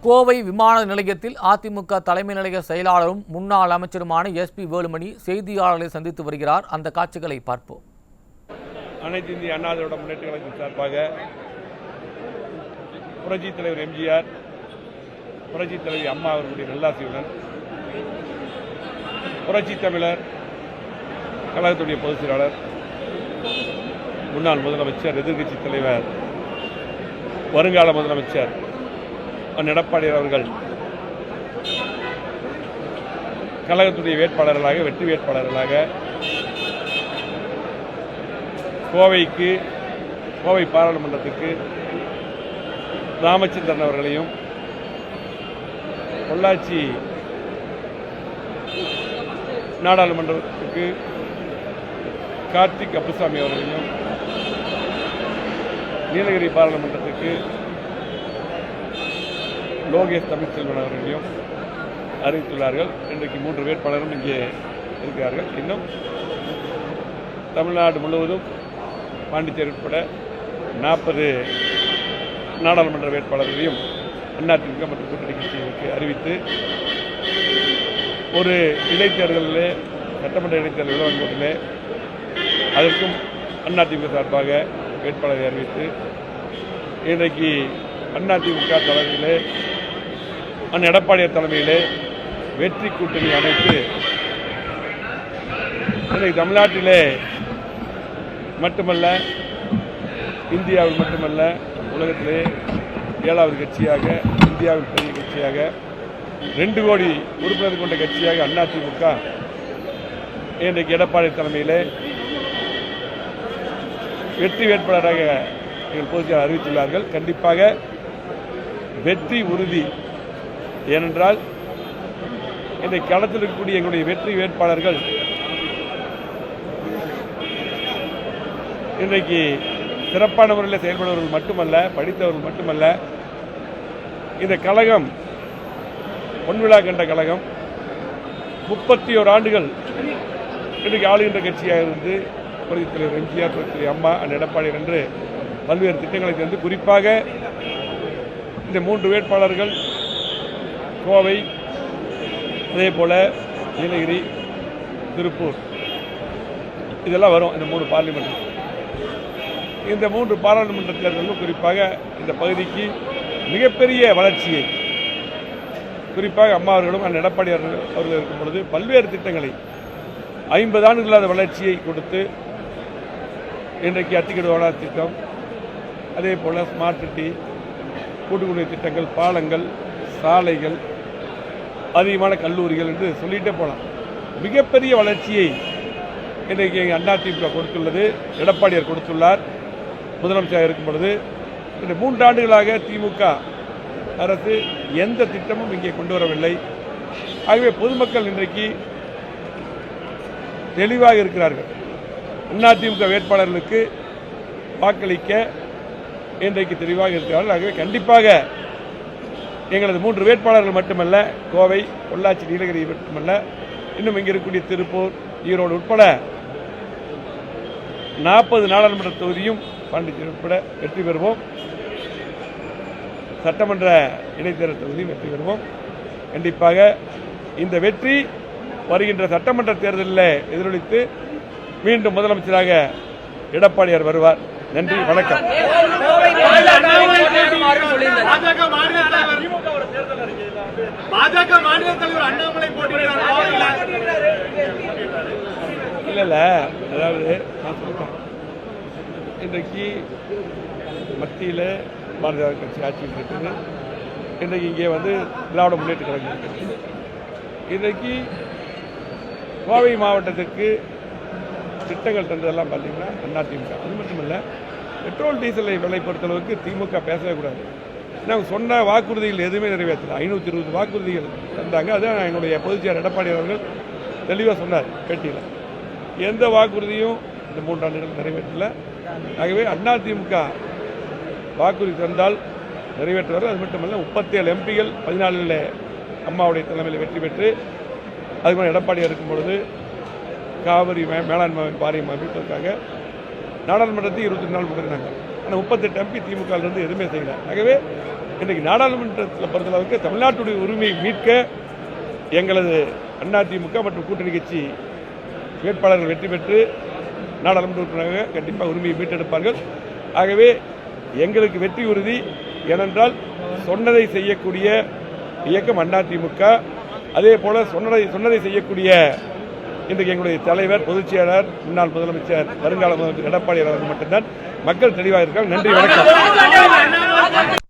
கோவை விமான நிலையத்தில் அதிமுக தலைமை நிலைய செயலாளரும் முன்னாள் அமைச்சருமான எஸ்பி வேலுமணி செய்தியாளர்களை சந்தித்து வருகிறார். அந்த காட்சிகளை பார்ப்போம். அனைத்து இந்திய அண்ணா திராவிட முன்னேற்ற கழகத்தின் சார்பாக புரட்சித் தலைவர் எம்ஜிஆர், புரட்சித் தலைவி அம்மா அவர்களுடைய நல்லாசியுடன் புரட்சி தமிழர் கழகத்துடைய பொதுச் செயலாளர், முன்னாள் முதலமைச்சர், எதிர்க்கட்சி தலைவர், வருங்கால முதலமைச்சர் எடப்பாடி அவர்கள் கழகத்துடைய வேட்பாளர்களாக, வெற்றி வேட்பாளர்களாக கோவை பாராளுமன்றத்துக்கு ராமச்சந்திரன் அவர்களையும், பொள்ளாச்சி நாடாளுமன்றத்துக்கு கார்த்திக் அப்புசாமி அவர்களையும், நீலகிரி பாராளுமன்றத்துக்கு லோகேஷ் தமிழ்ச்செல்வன் அவர்களையும் அறிவித்துள்ளார்கள். இன்றைக்கு 3 வேட்பாளரும் இங்கே இருக்கிறார்கள். இன்னும் தமிழ்நாடு முழுவதும் பாண்டிச்சேரி உட்பட 40 நாடாளுமன்ற வேட்பாளர்களையும் அதிமுக மற்றும் கூட்டணி கட்சிகளுக்கு அறிவித்து ஒரு இடைத்தேர்தலிலே, சட்டமன்ற இடைத்தேர்தல் விளம்பரத்திலே அதற்கும் அதிமுக சார்பாக வேட்பாளரை அறிவித்து இன்றைக்கு அதிமுக தலைமையிலே, எடப்பாடியார் தலைமையிலே வெற்றி கூட்டணி அமைத்து இன்றைக்கு தமிழ்நாட்டிலே மட்டுமல்ல, இந்தியாவில் மட்டுமல்ல, உலகத்திலே 7வது கட்சியாக, இந்தியாவில் பெரிய கட்சியாக, 2 கோடி உறுப்பினர் கொண்ட கட்சியாக அதிமுக இன்றைக்கு எடப்பாடி தலைமையிலே வெற்றி வேட்பாளராக எங்கள் பொதுச்செயலாளர் அறிவித்துள்ளார்கள். கண்டிப்பாக வெற்றி உறுதி. ஏனென்றால் இன்றைக்கு களத்தில் இருக்கக்கூடிய எங்களுடைய வெற்றி வேட்பாளர்கள் இன்றைக்கு சிறப்பான முறையில் செயல்படுவர்கள் மட்டுமல்ல, படித்தவர்கள் மட்டுமல்ல, இந்த கழகம் பொன்விழா கண்ட கழகம் 31 ஆண்டுகள் இன்றைக்கு ஆளுகின்ற கட்சியாக இருந்து புரட்சித் தலைவர் எம்ஜிஆர், புரட்சித் தலைவர் அம்மா, எடப்பாடி என்று பல்வேறு திட்டங்களை தந்து, குறிப்பாக இந்த 3 வேட்பாளர்கள் கோவை, அதே போல நீலகிரி, திருப்பூர், இதெல்லாம் வரும். இந்த 3 பார்லிமெண்ட், இந்த 3 பாராளுமன்ற தேர்தலும் குறிப்பாக இந்த பகுதிக்கு மிகப்பெரிய வளர்ச்சியை, குறிப்பாக அம்மா அவர்களும் எடப்பாடி அவர்கள் இருக்கும் பொழுது பல்வேறு திட்டங்களை 50 ஆண்டுகள் இல்லாத வளர்ச்சியை கொடுத்து இன்றைக்கு அத்திக்கடை திட்டம், அதே போல் ஸ்மார்ட் சிட்டி, கூட்டுக்குடிநீர் திட்டங்கள், பாலங்கள், சாலைகள், அதிகமான கல்லூரிகள் என்று சொல்லிகிட்டே போகலாம். மிகப்பெரிய வளர்ச்சியை இன்றைக்கு அதிமுக கொடுத்துள்ளது. எடப்பாடியார் கொடுத்துள்ளார் முதலமைச்சராக இருக்கும் பொழுது. இந்த 3 ஆண்டுகளாக திமுக அரசு எந்த திட்டமும் இங்கே கொண்டு வரவில்லை. ஆகவே பொதுமக்கள் இன்றைக்கு தெளிவாக இருக்கிறார்கள். அதிமுக வேட்பாளர்களுக்கு வாக்களிக்க இன்றைக்கு தெளிவாக இருக்கிறார்கள். ஆகவே கண்டிப்பாக எங்களது 3 வேட்பாளர்கள் மட்டுமல்ல, கோவை, பொள்ளாச்சி, நீலகிரி மட்டுமல்ல, இன்னும் இங்கே இருக்கக்கூடிய திருப்பூர், ஈரோடு உட்பட 40 நாடாளுமன்ற தொகுதியும் பாண்டிச்சேரி உட்பட வெற்றி பெறுவோம். சட்டமன்ற இடைத்தேர்தல் தொகுதியும் வெற்றி பெறுவோம். கண்டிப்பாக இந்த வெற்றி வருகின்ற சட்டமன்ற தேர்தலில் எதிரொலித்து மீண்டும் முதலமைச்சராக எடப்பாடியார் வருவார். நன்றி, வணக்கம். இல்ல, அதாவது இன்றைக்கு மத்தியில் பாரதிய ஜனதா கட்சி ஆட்சியில் இருக்குது. இன்றைக்கு இங்கே திராவிட முன்னேற்ற கழகம் இருக்குது. இன்றைக்கு கோவை மாவட்டத்திற்கு திட்டங்கள் தந்ததெல்லாம் பார்த்தீங்கன்னா அதிமுக. அது மட்டுமல்ல, பெட்ரோல் டீசலை விலை பொறுத்தளவுக்கு திமுக பேசவே கூடாது. நாங்கள் சொன்ன வாக்குறுதிகள் எதுவுமே நிறைவேற்றல. 520 வாக்குறுதிகள் தந்தாங்க. அதுதான் எங்களுடைய பொதுச்செயலாளர் எடப்பாடி அவர்கள் தெளிவாக சொன்னார் பேட்டியில். எந்த வாக்குறுதியும் இந்த 3 ஆண்டுகள் நிறைவேற்றல. ஆகவே அதிமுக வாக்குறுதி தந்தால் நிறைவேற்றுவார்கள். அது மட்டுமல்ல, 37 எம்பிகள் 14 அம்மாவுடைய தலைமையில் வெற்றி பெற்று, அதுக்கு எடப்பாடியாக இருக்கும் பொழுது காவிரி மேலாண்மை வாரியம் அமைப்பதற்காக நாடாளுமன்றத்தை 22 நாள் முடங்கினாங்க. ஆனால் 38 எம்பி திமுகவிலிருந்து எதுவுமே செய்யல. ஆகவே இன்றைக்கு நாடாளுமன்றத்தில் பொறுத்தளவுக்கு தமிழ்நாட்டுடைய உரிமையை மீட்க எங்களது அதிமுக மற்றும் கூட்டணி கட்சி வேட்பாளர்கள் வெற்றி பெற்று நாடாளுமன்ற உறுப்பினராக கண்டிப்பாக உரிமையை மீட்டெடுப்பார்கள். ஆகவே எங்களுக்கு வெற்றி உறுதி. ஏனென்றால் சொன்னதை செய்யக்கூடிய இயக்கம் அதிமுக, அதே போல சொன்னதை செய்யக்கூடிய இன்றைக்கு எங்களுடைய தலைவர், பொதுச் செயலாளர், முன்னாள் முதலமைச்சர், வருங்கால முதலமைச்சர் எடப்பாடி அவர்கள் மட்டும்தான். மக்கள் தெளிவாக இருக்காங்க. நன்றி, வணக்கம்.